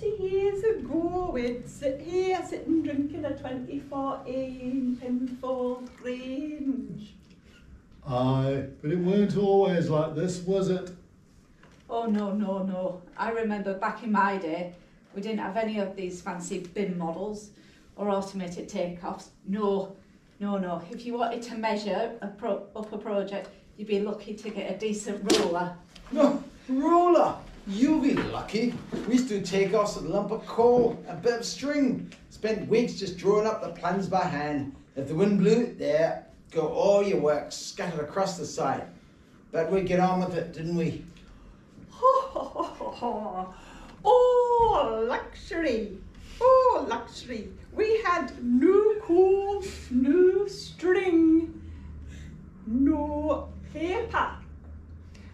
40 years ago, we'd sit here, sitting drinking a 2014 Pinfold Grange. Aye, but it weren't always like this, was it? Oh, no. I remember back in my day, we didn't have any of these fancy bin models or automated takeoffs. No. If you wanted to measure up a project, you'd be lucky to get a decent ruler. No, ruler? You'll be lucky. We used to do takeoffs with a lump of coal and a bit of string. Spent weeks just drawing up the plans by hand. If the wind blew, there go all your work scattered across the site. But we'd get on with it, didn't we? Oh, luxury. Oh, luxury. We had no coal, no string, no paper.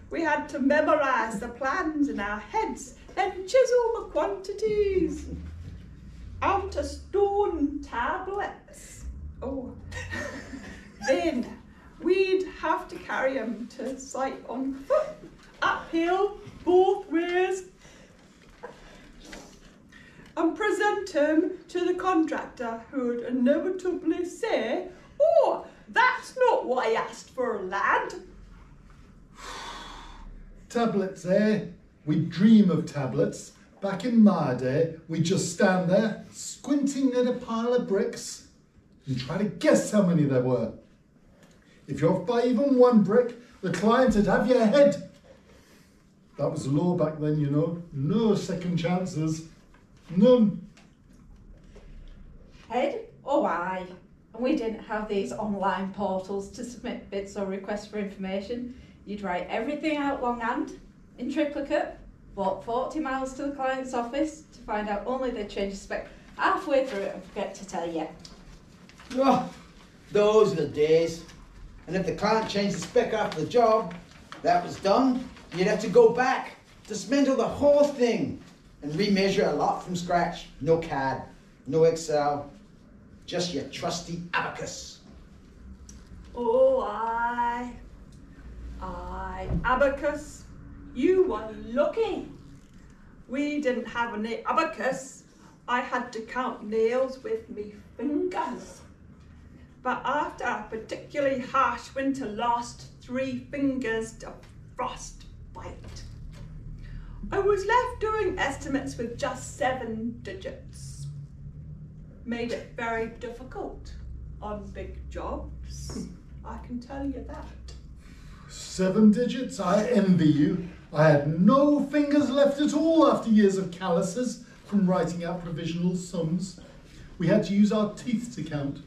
We had to memorise the plans in our heads and chisel the quantities out of stone tablets. Oh, then we'd have to carry them to site on foot, uphill, both ways, and present them to the contractor, who would inevitably say, "Oh, that's not what I asked for, lad." Tablets, eh? We dream of tablets. Back in my day, we'd just stand there, squinting at a pile of bricks, and try to guess how many there were. If you're off by even one brick, the client would have your head. That was the law back then, you know. No second chances. None. Head? Oh, aye. And we didn't have these online portals to submit bids or requests for information. You'd write everything out longhand, in triplicate, walk 40 miles to the client's office to find out only they'd changed the spec halfway through it and forget to tell you. Oh, those are the days. And if the client changed the spec after the job, that was done, you'd have to go back, dismantle the whole thing, and remeasure a lot from scratch. No CAD, no Excel, just your trusty abacus. Oh, aye, abacus. You were lucky. We didn't have an abacus. I had to count nails with me fingers. But after a particularly harsh winter lost 3 fingers to frostbite, I was left doing estimates with just 7 digits. Made it very difficult on big jobs, I can tell you that. 7 digits? I envy you. I had no fingers left at all after years of calluses from writing out provisional sums. We had to use our teeth to count.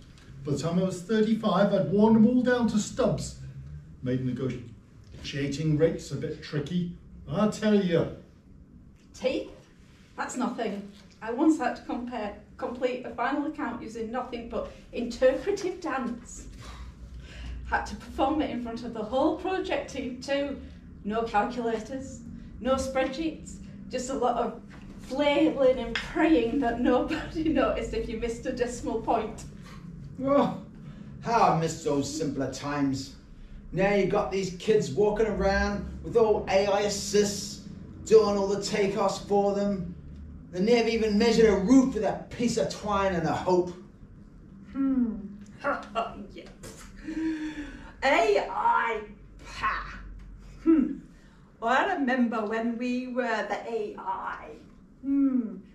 By the time I was 35, I'd worn them all down to stubs. Made negotiating rates a bit tricky, I tell you. Teeth? That's nothing. I once had to complete a final account using nothing but interpretive dance. Had to perform it in front of the whole project team too. No calculators, no spreadsheets, just a lot of flailing and praying that nobody noticed if you missed a decimal point. Oh, how I miss those simpler times. Now you got these kids walking around with all AI assists, doing all the takeoffs for them. They never even measured a roof with a piece of twine and a hope. Yeah. AI. Ha. Well, I remember when we were the AI.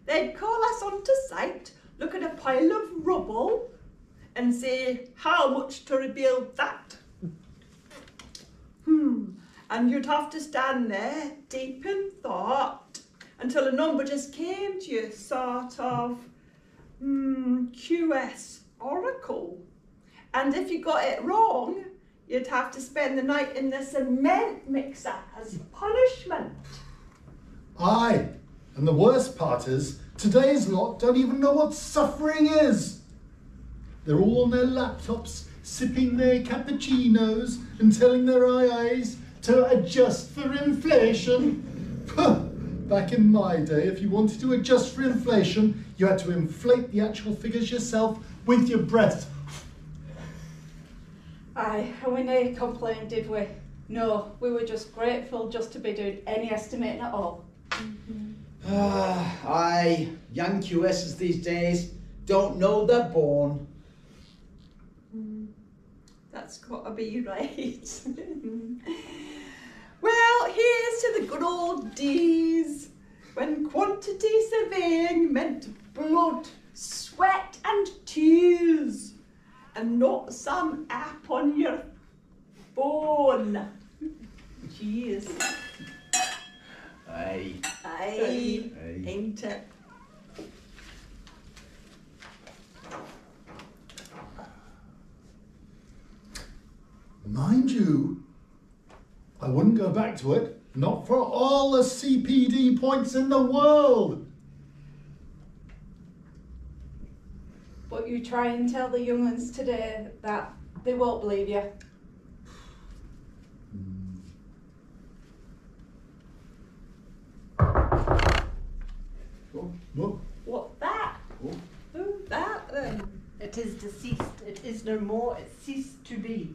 They'd call us onto site, look at a pile of rubble, and say how much to rebuild that. And you'd have to stand there, deep in thought, until a number just came to you, sort of QS Oracle. And if you got it wrong, you'd have to spend the night in the cement mixer as punishment. Aye, and the worst part is, today's lot don't even know what suffering is. They're all on their laptops, sipping their cappuccinos and telling their AIs to adjust for inflation. Back in my day, if you wanted to adjust for inflation, you had to inflate the actual figures yourself with your breath. Aye, and we nearly complained, did we? No, we were just grateful just to be doing any estimating at all. Aye, young QSs these days don't know they're born. That's got to be right. Well, here's to the good old days when quantity surveying meant blood, sweat and tears, and not some app on your phone. Cheers. Aye. Aye. Aye. Ain't it? Mind you, I wouldn't go back to it, not for all the CPD points in the world. But you try and tell the young uns today that they won't believe you. Oh, look. What that? Oh. Who's that then? It is deceased. It is no more. It ceased to be.